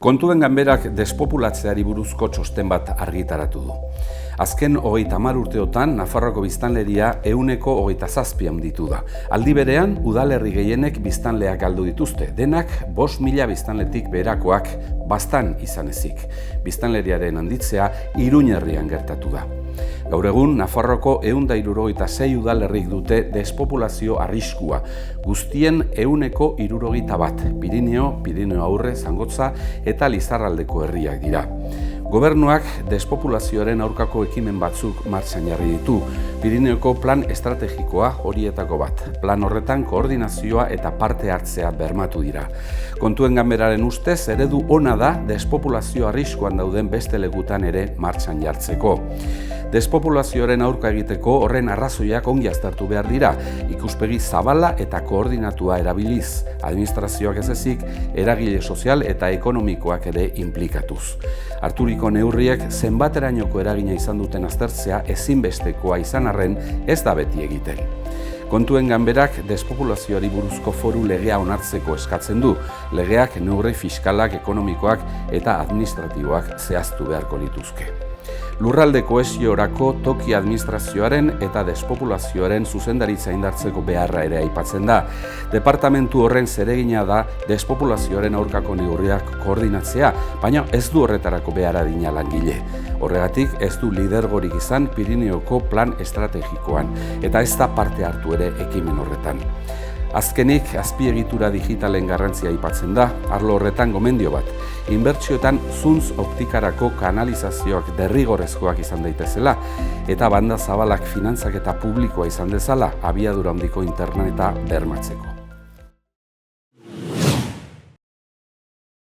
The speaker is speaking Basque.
Kontuen ganberak despopulatzeari buruzko txosten bat argitaratu du. Azken 30 urteotan, Nafarroako biztanleria 127 handitu da. Aldi berean, udalerri gehienek biztanleak galdu dituzte. Denak 5.000 biztanletik beherakoak baztan izan ezik. Biztanleriaren handitzea Iruñerrian gertatu da. Gaur egun, Nafarroako 176 udalerrik dute despopulazio arriskua. Guztien 171, Pirineo Aurre, Zangotza eta Lizarraldeko herriak dira. Gobernuak despopulazioaren aurkako ekimen batzuk martxan jarri ditu. Pirineoko plan estrategikoa horietako bat. Plan horretan koordinazioa eta parte hartzea bermatu dira. Kontuen ganberaren ustez, eredu ona da despopulazio arriskuan dauden beste lekutan ere martxan jartzeko. Despopulazioaren aurka egiteko horren arrazoiak ongi aztertu behar dira, ikuspegi zabala eta koordinatua erabiliz, administrazioak ez ezik, eragile sozial eta ekonomikoak ere inplikatuz. Harturiko neurriek zenbaterainoko eragina izan duten aztertzea ezinbestekoa izan arren ez da beti egiten. Kontuen ganberak despopulazioari buruzko foru legea onartzeko eskatzen du, legeak neurri fiskalak, ekonomikoak eta administratiboak zehaztu beharko lituzke. Lurralde kohesiorako toki administrazioaren eta despopulazioaren zuzendaritza indartzeko beharra ere aipatzen da. Departamentu horren zeregina da despopulazioaren aurkako neurriak koordinatzea, baina ez du horretarako behar adina langile. Horregatik ez du lidergorik izan Pirineoko plan estrategikoan, eta ez da parte hartu ere ekimen horretan. Azkenik, azpiegitura digitalen garrantzia aipatzen da, arlo horretan gomendio bat. Inbertsioetan zuntz optikarako kanalizazioak derrigorrezkoak izan daitezela, eta banda zabalak finantzaketa publikoa izan dezala, abiadura handiko interneta bermatzeko.